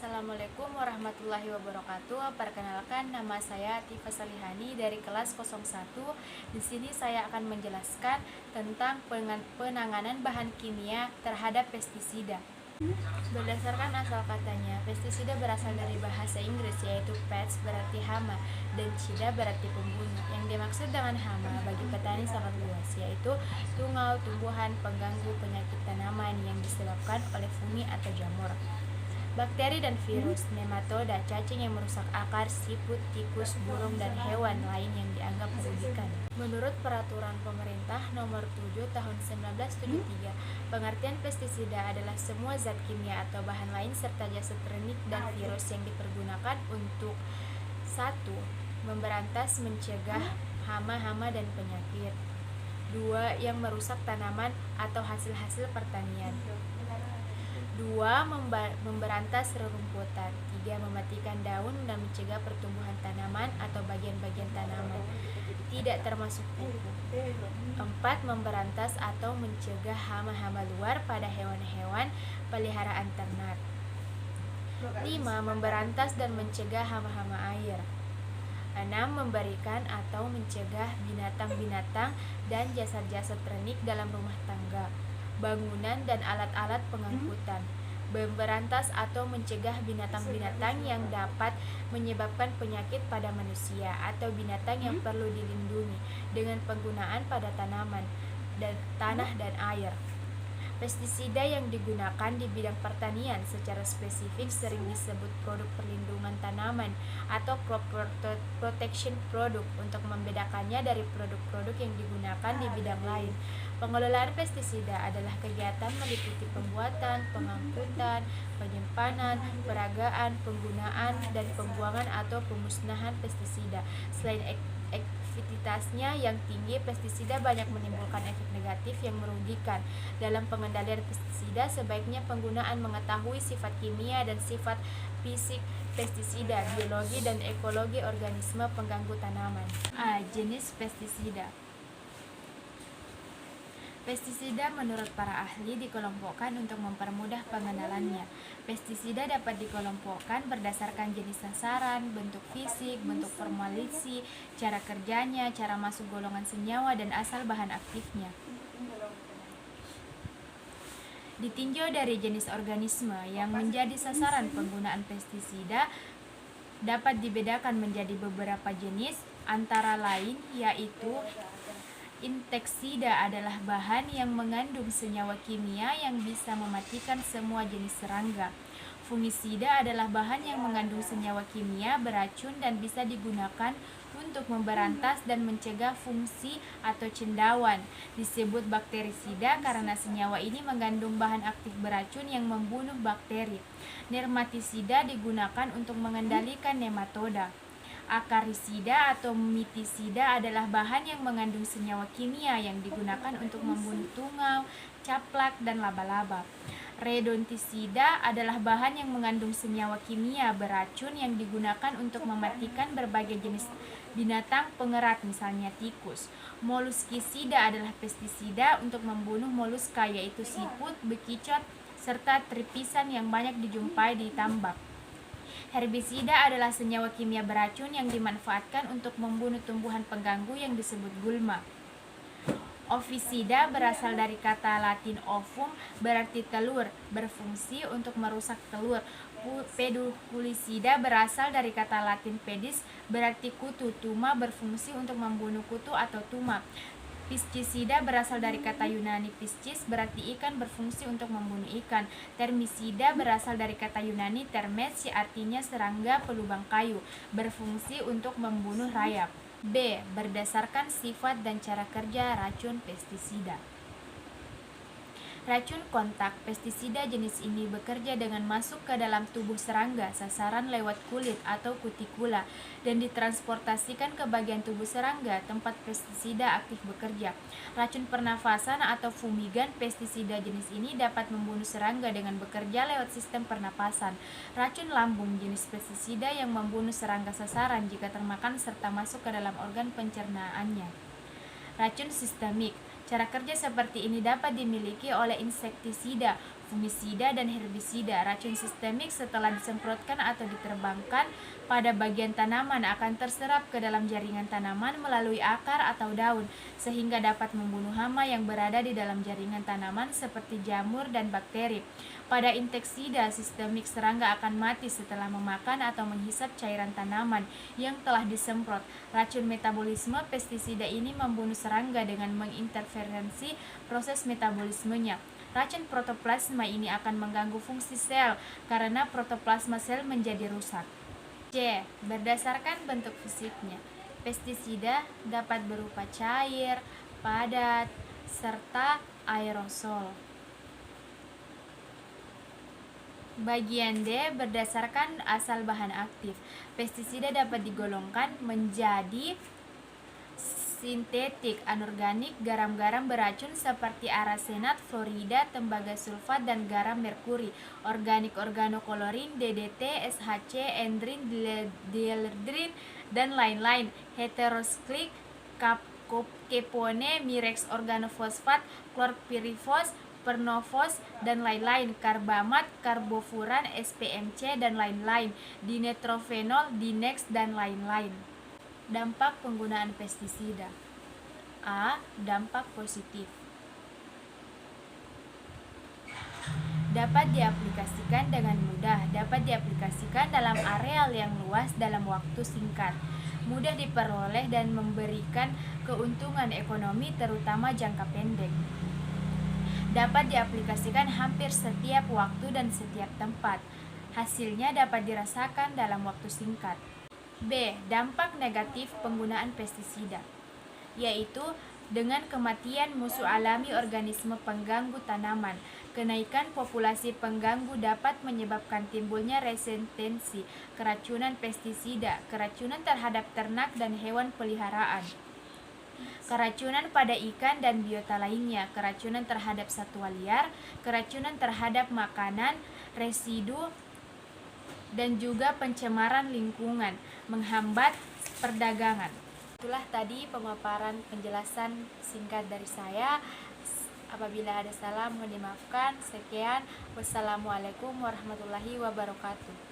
Assalamualaikum warahmatullahi wabarakatuh. Perkenalkan, nama saya Atifa Salihani dari kelas 01. Di sini saya akan menjelaskan tentang penanganan bahan kimia terhadap pestisida. Berdasarkan asal katanya, pestisida berasal dari bahasa Inggris yaitu pest berarti hama dan cida berarti pembunuh. Yang dimaksud dengan hama bagi petani sangat luas, yaitu tungau, tumbuhan, pengganggu, penyakit tanaman yang disebabkan oleh fungi atau jamur. Bakteri dan virus, nematoda, cacing yang merusak akar, siput, tikus, burung, dan hewan lain yang dianggap merugikan. Menurut Peraturan Pemerintah Nomor 7 Tahun 1973, pengertian pestisida adalah semua zat kimia atau bahan lain serta jasad-renik dan virus yang dipergunakan untuk 1. Memberantas mencegah hama-hama dan penyakit. 2. Yang merusak tanaman atau hasil-hasil pertanian. 2. Memberantas rerumputan. 3. Mematikan daun dan mencegah pertumbuhan tanaman atau bagian-bagian tanaman, tidak termasuk pupuk. 4. Memberantas atau mencegah hama-hama luar pada hewan-hewan peliharaan ternak. 5. Memberantas dan mencegah hama-hama air. 6. Memberikan atau mencegah binatang-binatang dan jasad-jasad renik dalam rumah tangga, bangunan, dan alat-alat pengangkutan. Memberantas atau mencegah binatang-binatang yang dapat menyebabkan penyakit pada manusia atau binatang yang perlu dilindungi dengan penggunaan pada tanaman, dan tanah dan air. Pestisida yang digunakan di bidang pertanian secara spesifik sering disebut produk perlindungan tanaman atau crop protection product untuk membedakannya dari produk-produk yang digunakan di bidang lain. Pengelolaan pestisida adalah kegiatan meliputi pembuatan, pengangkutan, penyimpanan, peragaan, penggunaan, dan pembuangan atau pemusnahan pestisida. Selain efektivitasnya yang tinggi, pestisida banyak menimbulkan efek negatif yang merugikan. Dalam pengendalian pestisida, sebaiknya penggunaan mengetahui sifat kimia dan sifat fisik pestisida, biologi dan ekologi organisme pengganggu tanaman. A. Jenis pestisida. Pestisida menurut para ahli dikelompokkan untuk mempermudah pengenalannya. Pestisida dapat dikelompokkan berdasarkan jenis sasaran, bentuk fisik, bentuk formulasi, cara kerjanya, cara masuk golongan senyawa, dan asal bahan aktifnya. Ditinjau dari jenis organisme yang menjadi sasaran penggunaan pestisida dapat dibedakan menjadi beberapa jenis, antara lain yaitu inseksida adalah bahan yang mengandung senyawa kimia yang bisa mematikan semua jenis serangga. Fungisida adalah bahan yang mengandung senyawa kimia beracun dan bisa digunakan untuk memberantas dan mencegah fungsi atau cendawan. Disebut bakterisida karena senyawa ini mengandung bahan aktif beracun yang membunuh bakteri. Nermatisida digunakan untuk mengendalikan nematoda. Akarisida atau mitisida adalah bahan yang mengandung senyawa kimia yang digunakan untuk membunuh tungau, caplak, dan laba-laba. Redontisida adalah bahan yang mengandung senyawa kimia beracun yang digunakan untuk mematikan berbagai jenis binatang pengerat, misalnya tikus. Moluskisida adalah pestisida untuk membunuh moluska, yaitu siput, bekicot, serta tripisan yang banyak dijumpai di tambak. Herbisida adalah senyawa kimia beracun yang dimanfaatkan untuk membunuh tumbuhan pengganggu yang disebut gulma. Ovisida berasal dari kata Latin ovum, berarti telur, berfungsi untuk merusak telur. Peduculisida berasal dari kata Latin pedis, berarti kutu, tuma, berfungsi untuk membunuh kutu atau tuma. Piscisida berasal dari kata Yunani piscis, berarti ikan, berfungsi untuk membunuh ikan. Termisida berasal dari kata Yunani termes, artinya serangga pelubang kayu, berfungsi untuk membunuh rayap. B. Berdasarkan sifat dan cara kerja racun pestisida. Racun kontak. Pestisida jenis ini bekerja dengan masuk ke dalam tubuh serangga sasaran lewat kulit atau kutikula dan ditransportasikan ke bagian tubuh serangga tempat pestisida aktif bekerja. Racun pernafasan atau fumigan. Pestisida jenis ini dapat membunuh serangga dengan bekerja lewat sistem pernapasan. Racun lambung. Jenis pestisida yang membunuh serangga sasaran jika termakan serta masuk ke dalam organ pencernaannya. Racun sistemik. Cara kerja seperti ini dapat dimiliki oleh insektisida, fungisida dan herbisida. Racun sistemik setelah disemprotkan atau diterbangkan pada bagian tanaman akan terserap ke dalam jaringan tanaman melalui akar atau daun, sehingga dapat membunuh hama yang berada di dalam jaringan tanaman seperti jamur dan bakteri. Pada inseksida sistemik, serangga akan mati setelah memakan atau menghisap cairan tanaman yang telah disemprot. Racun metabolisme pestisida ini membunuh serangga dengan menginterferensi proses metabolismenya. Racun protoplasma ini akan mengganggu fungsi sel karena protoplasma sel menjadi rusak. C. Berdasarkan bentuk fisiknya, pestisida dapat berupa cair, padat, serta aerosol. Bagian D. Berdasarkan asal bahan aktif, pestisida dapat digolongkan menjadi sintetik, anorganik, garam-garam beracun seperti arasenat, fluorida, tembaga sulfat, dan garam merkuri, organik, organoklorin, DDT, SHC, endrin, dieldrin, dan lain-lain, heterosklik, kepone, mirex organofosfat, klorpirifos, pernovos, dan lain-lain, karbamat, karbofuran, SPMC, dan lain-lain, dinitrophenol, dinex, dan lain-lain. Dampak penggunaan pestisida. A. Dampak positif. Dapat diaplikasikan dengan mudah, dapat diaplikasikan dalam areal yang luas dalam waktu singkat, mudah diperoleh dan memberikan keuntungan ekonomi terutama jangka pendek. Dapat diaplikasikan hampir setiap waktu dan setiap tempat. Hasilnya dapat dirasakan dalam waktu singkat. B. Dampak negatif penggunaan pestisida, yaitu dengan kematian musuh alami organisme pengganggu tanaman. Kenaikan populasi pengganggu dapat menyebabkan timbulnya resistensi, keracunan pestisida, keracunan terhadap ternak dan hewan peliharaan, keracunan pada ikan dan biota lainnya, keracunan terhadap satwa liar, keracunan terhadap makanan, residu, dan juga pencemaran lingkungan, menghambat perdagangan. Itulah tadi pemaparan penjelasan singkat dari saya. Apabila ada salah mohon dimaafkan. Sekian, wassalamualaikum warahmatullahi wabarakatuh.